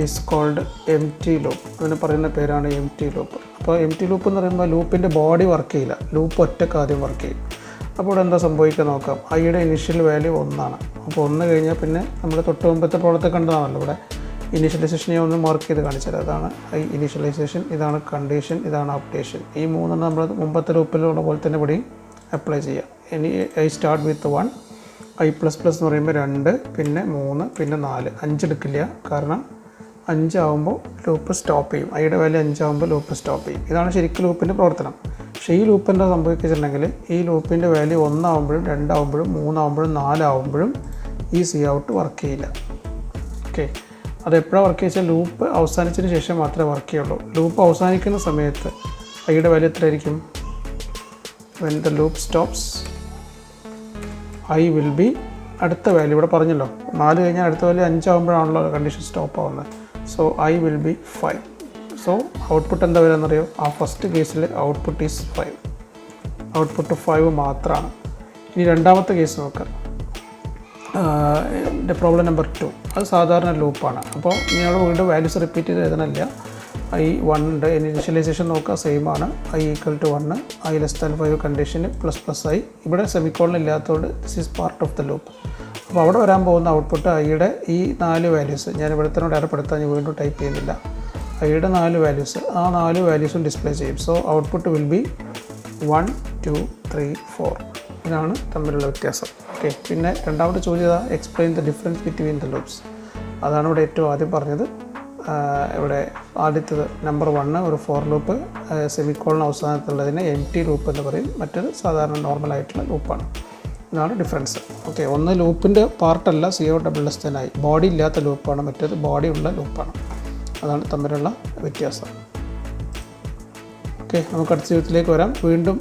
is called empty loop. അതിന് പറയുന്ന പേരാണ് എംപ്റ്റി ലൂപ്പ്. അപ്പോൾ എംപ്റ്റി ലൂപ്പ് എന്ന് പറയുമ്പോൾ ലൂപ്പിൻ്റെ ബോഡി വർക്ക് ചെയ്യില്ല, ലൂപ്പ് ഒറ്റക്ക് ആദ്യം വർക്ക് ചെയ്യും. അപ്പോൾ ഇവിടെ എന്താ സംഭവിക്കുക നോക്കാം. ഐയുടെ ഇനിഷ്യൽ വാല്യൂ 1 ആണ്. അപ്പോൾ 1 കഴിഞ്ഞാൽ പിന്നെ നമ്മൾ തൊട്ട് മുമ്പത്തെ പ്രോബ്ലത്തെ കണ്ടതാണല്ലോ. ഇവിടെ ഇനീഷ്യലൈസേഷൻ ഞാൻ ഒന്ന് മാർക്ക് ചെയ്ത് കാണിച്ചത്. അതാണ് ഐ ഇനീഷ്യലൈസേഷൻ, ഇതാണ് കണ്ടീഷൻ, ഇതാണ് അപ്ഡേഷൻ. ഈ 3 നമ്മൾ മുമ്പത്തെ ലൂപ്പിലുള്ള പോലെ തന്നെ ഇവിടെയും അപ്ലൈ ചെയ്യാം. ഇനി ഐ സ്റ്റാർട്ട് വിത്ത് 1, i++ എന്ന് പറയുമ്പോൾ 2, പിന്നെ 3, പിന്നെ 4. 5 എടുക്കില്ല, കാരണം 5 ആകുമ്പോൾ ലൂപ്പ് സ്റ്റോപ്പ് ചെയ്യും. ഐയുടെ വാല്യൂ 5 ആകുമ്പോൾ ലൂപ്പ് സ്റ്റോപ്പ് ചെയ്യും. ഇതാണ് ശരിക്കും ലൂപ്പിൻ്റെ പ്രവർത്തനം. പക്ഷേ ഈ ലൂപ്പ് എന്താ സംഭവിച്ചിട്ടുണ്ടെങ്കിൽ ഈ ലൂപ്പിൻ്റെ വാല്യൂ 1 ആകുമ്പോഴും 2 ആകുമ്പോഴും 3 ആകുമ്പോഴും 4 ആകുമ്പോഴും ഈ cout വർക്ക് ചെയ്യില്ല. ഓക്കെ, അതെപ്പോഴാണ് വർക്ക് ചെയ്യുക? ലൂപ്പ് അവസാനിച്ചതിന് ശേഷം മാത്രമേ വർക്ക് ചെയ്യുള്ളൂ. ലൂപ്പ് അവസാനിക്കുന്ന സമയത്ത് ഐയുടെ വാല്യൂ എത്രയായിരിക്കും? when the loop stops, i will be അടുത്ത വാല്യൂ ഇവിടെ പറഞ്ഞല്ലോ 4 കഴിഞ്ഞാൽ അടുത്ത വാല്യൂ 5 ആകുമ്പോഴാണല്ലോ കണ്ടീഷൻ സ്റ്റോപ്പ് ആവുന്നത്. So i will be 5. So output എന്താ വരികയെന്നറിയോ? ആ ഫസ്റ്റ് കേസിൽ ഔട്ട്പുട്ട് ഈസ് 5. ഔട്ട്പുട്ട് 5 മാത്രമാണ്. ഇനി രണ്ടാമത്തെ കേസ് നോക്കാം. Problem number 2. അത് സാധാരണ ലൂപ്പാണ്. അപ്പോൾ ഇനി അവിടെ വീണ്ടും വാല്യൂസ് റിപ്പീറ്റ് ചെയ്ത് എഴുതണില്ല. I1 ഉണ്ട്. ഇനീഷ്യലൈസേഷൻ നോക്കുക, സെയിം ആണ്. I = 1, I less than 5 condition ++i. ഇവിടെ സെമിക്കോളൻ ഇല്ലാത്തതുകൊണ്ട് this is part of the loop. അപ്പോൾ അവിടെ വരാൻ പോകുന്ന ഔട്ട്പുട്ട് ഐയുടെ ഈ 4 വാല്യൂസ്, ഞാൻ ഇവിടെ തന്നെ ഡയറപ്പെടുത്താൻ ഞാൻ വീണ്ടും ടൈപ്പ് ചെയ്യുന്നില്ല. ഐയുടെ 4 വാല്യൂസ്, ആ 4 വാല്യൂസും ഡിസ്പ്ലേ ചെയ്യും. So output will be 1, 2, 3, 4. ഇതാണ് തമ്മിലുള്ള വ്യത്യാസം. ഓക്കെ. പിന്നെ രണ്ടാമത്തെ ചോദ്യം explain the difference between the loops. അതാണ് ഇവിടെ ഏറ്റവും ആദ്യം പറഞ്ഞത്. ഇവിടെ ആദ്യത്തത് നമ്പർ 1 ഒരു ഫോർ ലൂപ്പ്, സെമിക്കോളൻ അവസാനത്തുള്ളതിനെ എംപ്റ്റി ലൂപ്പ് എന്ന് പറയും. മറ്റൊരു സാധാരണ നോർമലായിട്ടുള്ള ലൂപ്പാണ്. ഇതാണ് ഡിഫറൻസ്. ഓക്കെ. ഒന്ന് ലൂപ്പിൻ്റെ പാർട്ടല്ല, CO∆i ബോഡി ഇല്ലാത്ത ലൂപ്പാണ്, മറ്റേത് ബോഡി ഉള്ള ലൂപ്പാണ്. അതാണ് തമ്മിലുള്ള വ്യത്യാസം. ഓക്കെ. നമുക്ക് അടുത്ത ചോദ്യത്തിലേക്ക് വരാം. വീണ്ടും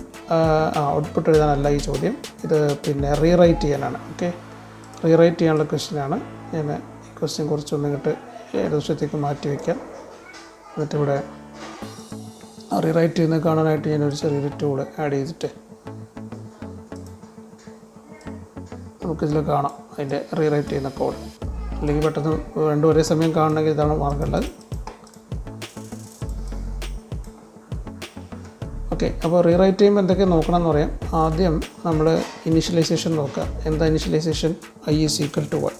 ഔട്ട്പുട്ട് എഴുതാനല്ല ഈ ചോദ്യം, ഇത് പിന്നെ റീറൈറ്റ് ചെയ്യാനാണ്. ഓക്കെ. റീറൈറ്റ് ചെയ്യാനുള്ള ക്വസ്റ്റ്യനാണ്. ഞാൻ ഈ ക്വസ്റ്റ്യൻ കുറച്ചൊന്നും ഇങ്ങോട്ട് ഏകദേശത്തേക്ക് മാറ്റി വയ്ക്കാം. എന്നിട്ടിവിടെ റീറൈറ്റ് ചെയ്യുന്നത് കാണാനായിട്ട് ഞാനൊരു ചെറിയൊരു ടൂള് ആഡ് ചെയ്തിട്ട് നമുക്കിതിൽ കാണാം അതിൻ്റെ റീറൈറ്റ് ചെയ്യുന്ന കോഡ്. അല്ലെങ്കിൽ പെട്ടെന്ന് രണ്ടും ഒരേ സമയം കാണണമെങ്കിൽ ഇതാണ് മാർഗമുള്ളത്. ഓക്കെ. അപ്പോൾ റീറൈറ്റ് ചെയ്യുമ്പോൾ എന്തൊക്കെ നോക്കണം എന്ന് പറയാം. ആദ്യം നമ്മൾ ഇനീഷ്യലൈസേഷൻ നോക്കുക. എന്താ ഇനീഷ്യലൈസേഷൻ? I = 1.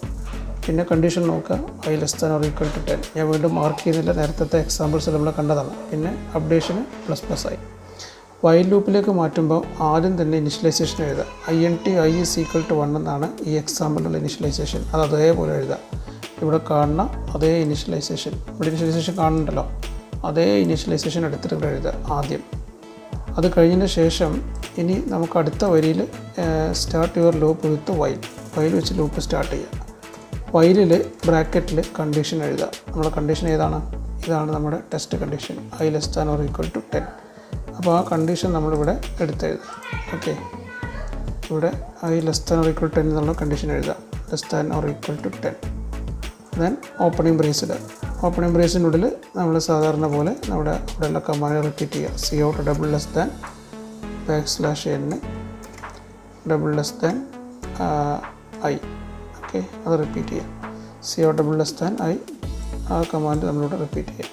പിന്നെ കണ്ടീഷൻ നോക്കുക, I less than or equal to 10. ഞാൻ വീണ്ടും മാർക്ക് ചെയ്യുന്നില്ല, നേരത്തെ എക്സാമ്പിൾസ് നമ്മൾ കണ്ടതാണ്. പിന്നെ അപ്ഡേഷന് ++i. വൈൽ ലൂപ്പിലേക്ക് മാറ്റുമ്പോൾ ആദ്യം തന്നെ ഇനിഷ്യലൈസേഷൻ എഴുതുക. INT I = 1 എന്നാണ് ഈ എക്സാമ്പിളിലുള്ള ഇനിഷ്യലൈസേഷൻ. അത് അതേപോലെ എഴുതുക. ഇവിടെ കാണുന്ന അതേ ഇനിഷ്യലൈസേഷൻ, ഇവിടെ ഇനിഷ്യലൈസേഷൻ കാണുന്നുണ്ടല്ലോ, അതേ ഇനിഷ്യലൈസേഷൻ എടുത്തിട്ട് ഇവിടെ എഴുതുക ആദ്യം. അത് കഴിഞ്ഞതിന് ശേഷം ഇനി നമുക്ക് അടുത്ത വരിയിൽ start your loop with while വെച്ച് ലൂപ്പ് സ്റ്റാർട്ട് ചെയ്യുക. വൈലിൽ ബ്രാക്കറ്റിൽ കണ്ടീഷൻ എഴുതുക. നമ്മുടെ കണ്ടീഷൻ ഏതാണ്? ഇതാണ് നമ്മുടെ test condition, I less than or equal to 10. അപ്പോൾ ആ കണ്ടീഷൻ നമ്മളിവിടെ എടുത്തെഴുതുക. ഓക്കെ. ഇവിടെ I less than or equal to 10 എന്നുള്ള കണ്ടീഷൻ എഴുതുക, less than or equal to 10. Then opening brace ഇടുക. ഓപ്പണിംഗ് ബ്രേസിനുള്ളിൽ നമ്മൾ സാധാരണ പോലെ നമ്മുടെ ഇവിടെയുള്ള കമാൻഡ് റിപ്പീറ്റ് ചെയ്യുക. CO \n \i. ഓക്കെ. അത് റിപ്പീറ്റ് ചെയ്യുക. CO \i ആ കമാൻഡ് നമ്മളിവിടെ റിപ്പീറ്റ് ചെയ്യുക.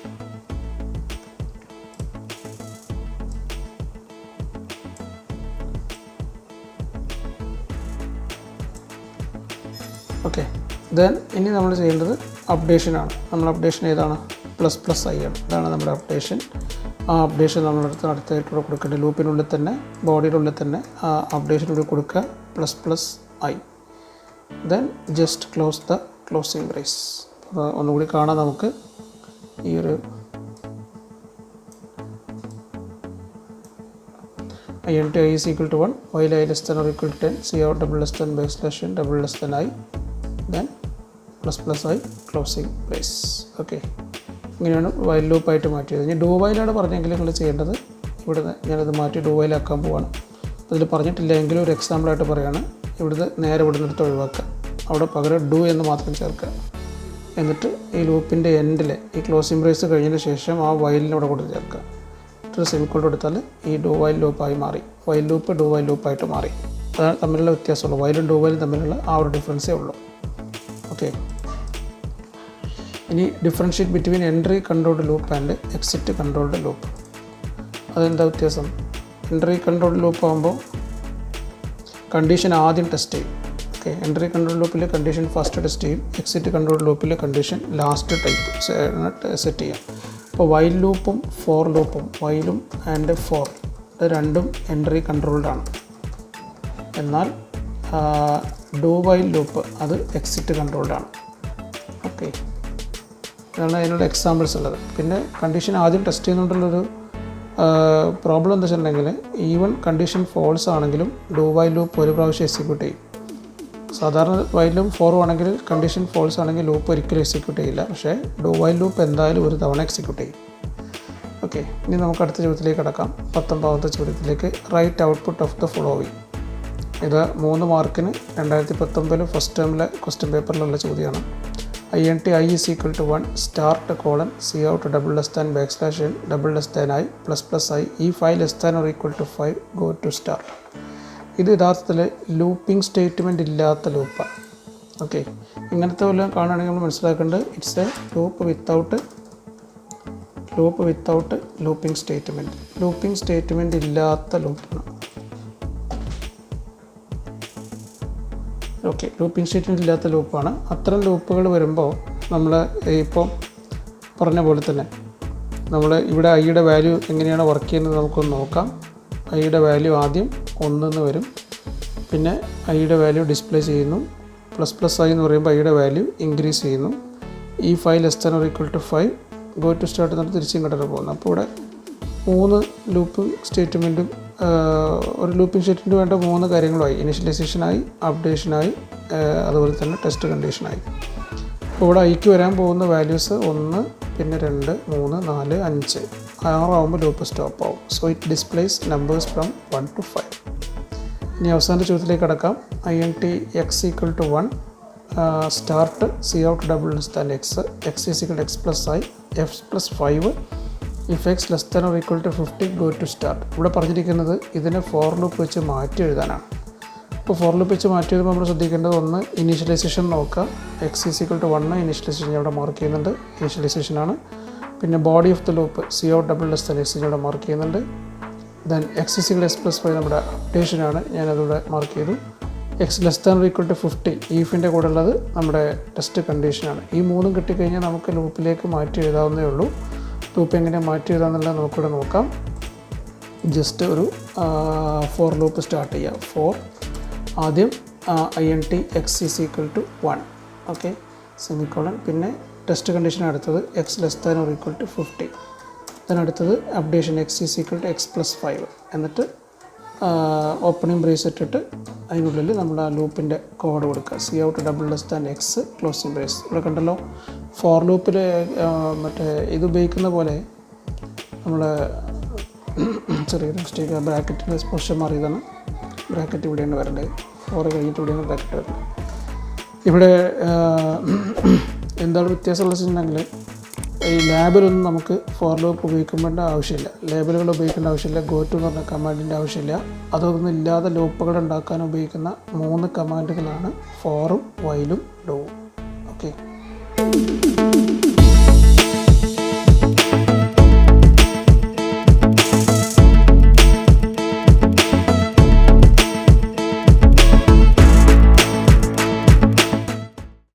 ഓക്കെ. ദെൻ ഇനി നമ്മൾ ചെയ്യേണ്ടത് അപ്ഡേഷനാണ്. നമ്മൾ അപ്ഡേഷൻ ഏതാണ്? ++i ആണ്. ഇതാണ് നമ്മുടെ അപ്ഡേഷൻ. ആ അപ്ഡേഷൻ നമ്മളടുത്ത് അടുത്തായിട്ടുള്ള കൊടുക്കേണ്ട ലൂപ്പിനുള്ളിൽ തന്നെ, ബോഡിയുടെ ഉള്ളിൽ തന്നെ ആ അപ്ഡേഷനുള്ളിൽ കൊടുക്കുക ++i. Then just close the closing brace. ഒന്നുകൂടി കാണാം നമുക്ക്. ഈ ഒരു INT I = 1, while I less than or equal to 10, CO \n then ++i closing brace. Okay. ഇങ്ങനെയാണ് വൈൽ ലൂപ്പായിട്ട് മാറ്റിയത്. ഇനി ഡു വൈലാണ് പറഞ്ഞെങ്കിൽ നിങ്ങൾ ചെയ്യേണ്ടത്, ഇവിടുന്ന് ഞാനത് മാറ്റി ഡു വൈലാക്കാൻ പോവാണ്. അതിൽ പറഞ്ഞിട്ടില്ല എങ്കിലും ഒരു എക്സാമ്പിളായിട്ട് പറയുകയാണ്. ഇവിടുന്ന് നേരെ ഇവിടുന്ന് എടുത്ത് ഒഴിവാക്കുക. അവിടെ പകരം ഡു എന്ന് മാത്രം ചേർക്കുക. എന്നിട്ട് ഈ ലൂപ്പിൻ്റെ എൻഡിൽ ഈ ക്ലോസിംഗ് ബ്രേസ് കഴിഞ്ഞതിന് ശേഷം ആ വൈലിനെ ഇവിടെ കൊടുത്ത് ചേർക്കുക. ഒരു സെമിക്കോൾ എടുത്താൽ ഈ ഡു വൈൽ ലൂപ്പായി മാറി. വൈൽ ലൂപ്പ് ഡു വൈൽ ലൂപ്പായിട്ട് മാറി. അതാണ് തമ്മിലുള്ള വ്യത്യാസമുള്ളൂ. വൈലും ഡു വൈലും തമ്മിലുള്ള ആ ഒരു ഡിഫറൻസേ ഉള്ളൂ. ഓക്കെ. ഇനി differentiate between entry controlled loop and exit controlled loop. അതെന്താ വ്യത്യാസം? എൻട്രി കൺട്രോൾഡ് ലൂപ്പ് ആകുമ്പോൾ കണ്ടീഷൻ ആദ്യം ടെസ്റ്റ് ചെയ്യും. ഓക്കെ. എൻട്രി കൺട്രോൾ ലൂപ്പിൽ കണ്ടീഷൻ ഫസ്റ്റ് ടെസ്റ്റ് ചെയ്യും. എക്സിറ്റ് കൺട്രോൾ ലൂപ്പിൽ കണ്ടീഷൻ ലാസ്റ്റ് സെറ്റ് ചെയ്യാം. അപ്പോൾ വൈൽ ലൂപ്പും ഫോർ ലൂപ്പും, വൈലും ആൻഡ് ഫോർ ഇത് രണ്ടും എൻട്രി കൺട്രോൾഡാണ്. എന്നാൽ ഡു വൈൽ ലൂപ്പ് അത് എക്സിറ്റ് കൺട്രോൾഡാണ്. ഓക്കെ. ഇതാണ് അതിനുള്ള എക്സാമ്പിൾസ് ഉള്ളത്. പിന്നെ കണ്ടീഷൻ ആദ്യം ടെസ്റ്റ് ചെയ്യുന്നുണ്ടുള്ളൊരു പ്രോബ്ലം എന്താ വെച്ചിട്ടുണ്ടെങ്കിൽ, ഈവൻ കണ്ടീഷൻ ഫോൾസ് ആണെങ്കിലും ഡു വൈൽ ലൂപ്പ് ഒരു പ്രാവശ്യം എക്സിക്യൂട്ട് ചെയ്യും. സാധാരണ വൈലും ഫോറും ആണെങ്കിൽ കണ്ടീഷൻ ഫോൾസ് ആണെങ്കിൽ ലൂപ്പ് ഒരിക്കലും എക്സിക്യൂട്ട് ചെയ്യില്ല. പക്ഷേ ഡു വൈൽ ലൂപ്പ് എന്തായാലും ഒരു തവണ എക്സിക്യൂട്ട് ചെയ്യും. ഓക്കെ. ഇനി നമുക്ക് അടുത്ത ചോദ്യത്തിലേക്ക് കടക്കാം. 19ാമത്തെ ചോദ്യത്തിലേക്ക്. Write output of the following. ഇത് 3 മാർക്കിന് 2019 ഫസ്റ്റ് ടേമിലെ ക്വസ്റ്റ്യൻ പേപ്പറിലുള്ള ചോദ്യമാണ്. INT I = 1 start : cout \n \i if I less than or equal to 5 go to start. ഇത് യഥാർത്ഥത്തിൽ ലൂപ്പിംഗ് സ്റ്റേറ്റ്മെൻറ്റ് ഇല്ലാത്ത ലൂപ്പാണ്. ഓക്കെ. ഇങ്ങനത്തെ വല്ലതും കാണുകയാണെങ്കിൽ നമ്മൾ മനസ്സിലാക്കേണ്ടത് it's A loop without loop without looping statement. Looping statement ഇല്ലാത്ത ലൂപ്പാണ്. ഓക്കെ, ലൂപ്പിംഗ് സ്റ്റേറ്റ്മെൻറ്റ് ഇല്ലാത്ത ലൂപ്പാണ്. അത്തരം ലൂപ്പുകൾ വരുമ്പോൾ നമ്മൾ ഇപ്പോൾ പറഞ്ഞ പോലെ തന്നെ നമ്മൾ ഇവിടെ ഐയുടെ വാല്യൂ എങ്ങനെയാണ് വർക്ക് ചെയ്യുന്നത് നമുക്കൊന്ന് നോക്കാം. ഐയുടെ വാല്യൂ ആദ്യം 1 വരും, പിന്നെ ഐയുടെ വാല്യൂ ഡിസ്പ്ലേ ചെയ്യുന്നു. ++i എന്ന് പറയുമ്പോൾ ഐയുടെ വാല്യൂ ഇൻക്രീസ് ചെയ്യുന്നു. ഈ 5 <= 5 ഗോ ടു സ്റ്റാർട്ട് എന്നിട്ട് തിരിച്ചും ഇങ്ങോട്ട് പോകുന്നു. അപ്പോൾ ഇവിടെ 3 ലൂപ്പിംഗ് സ്റ്റേറ്റ്മെൻറ്റും ഒരു ലൂപ്പിംഗ് സ്റ്റേറ്റ്മെൻറ്റ് വേണ്ട 3 കാര്യങ്ങളുമായി. ഇനിഷ്യലൈസേഷനായി, അപ്ഡേഷനായി, അതുപോലെ തന്നെ ടെസ്റ്റ് കണ്ടീഷനായി. അപ്പോൾ ഇവിടെ ഐക്ക് വരാൻ പോകുന്ന വാല്യൂസ് 1, പിന്നെ 2, 3, 4, 5, 6 ആകുമ്പോൾ ലൂപ്പ് സ്റ്റോപ്പ് ആവും. So it displays numbers from 1 to 5. ഇനി അവസാന ചോദ്യത്തിലേക്ക് കടക്കാം. int x = 1 start cout x x = x + i f + 5 if x <= 50 go to start. ഇവിടെ പറഞ്ഞിരിക്കുന്നത് ഇതിനെ ഫോർ ലൂപ്പ് വെച്ച് മാറ്റി എഴുതാനാണ്. അപ്പോൾ ഫോർ ലൂപ്പ് വെച്ച് മാറ്റി എഴുതുമ്പോൾ നമ്മൾ ശ്രദ്ധിക്കേണ്ടത് ഒന്ന് ഇനീഷ്യലൈസേഷൻ നോക്കുക. x = 1 ഇനീഷ്യലൈസേഷൻ ഇവിടെ മാർക്ക് ചെയ്യുന്നുണ്ട്, ഇനീഷ്യലൈസേഷനാണ്. പിന്നെ body of the loop cout x ഇവിടെ മാർക്ക് ചെയ്യുന്നുണ്ട്. ദെൻ x = x + 5 നമ്മുടെ അപ്ഡേഷനാണ്, ഞാനതിവിടെ മാർക്ക് ചെയ്തു. x <= 50 ഈഫിൻ്റെ കൂടെ ഉള്ളത് നമ്മുടെ ടെസ്റ്റ് കണ്ടീഷനാണ്. ഈ 3 കിട്ടിക്കഴിഞ്ഞാൽ നമുക്ക് ലൂപ്പിലേക്ക് മാറ്റി എഴുതാവുന്നേ ഉള്ളൂ. ലൂപ്പ് എങ്ങനെ മാറ്റി എഴുതാമെന്നുള്ളത് നമുക്കിവിടെ നോക്കാം. ജസ്റ്റ് ഒരു ഫോർ ലൂപ്പ് സ്റ്റാർട്ട് ചെയ്യുക. ഫോർ ആദ്യം int x = 1 ഓക്കെ സെമിക്കോളൻ, പിന്നെ ടെസ്റ്റ് കണ്ടീഷൻ അടുത്തത് x <= 50. അതിനടുത്തത് അപ്ഡേഷൻ x = x + 5 എന്നിട്ട് ഓപ്പണിംഗ് ബ്രേസ് ഇട്ടിട്ട് അതിനുള്ളിൽ നമ്മൾ ആ ലൂപ്പിൻ്റെ കോഡ് കൊടുക്കുക. cout x closing brace. ഇവിടെ കണ്ടല്ലോ ഫോർ ലൂപ്പിൽ മറ്റേ ഇത് ഉപയോഗിക്കുന്ന പോലെ നമ്മൾ ചെറിയൊരു മിസ്റ്റേക്ക് ബ്രാക്കറ്റിൻ്റെ പൊസിഷൻ മാറിയതാണ്. ബ്രാക്കറ്റ് ഇവിടെയാണ് വരേണ്ടത്. ഫോർ കഴിഞ്ഞിട്ട് ഇവിടെയാണ് ബ്രാക്കറ്റ് വരുന്നത്. ഇവിടെ എന്താണ് വ്യത്യാസമുള്ള വെച്ചിട്ടുണ്ടെങ്കിൽ ഈ ലേബലൊന്നും നമുക്ക് ഫോർ ലൂപ്പ് ഉപയോഗിക്കേണ്ട ആവശ്യമില്ല. ലേബലുകൾ ഉപയോഗിക്കേണ്ട ആവശ്യമില്ല. ഗോ ടു എന്ന് പറഞ്ഞ കമാൻഡിൻ്റെ ആവശ്യമില്ല. അതൊന്നും ഇല്ലാതെ ലൂപ്പുകൾ ഉണ്ടാക്കാൻ ഉപയോഗിക്കുന്ന 3 കമാൻഡുകളാണ് ഫോറും വൈലും ഡൂവും. ഓക്കെ.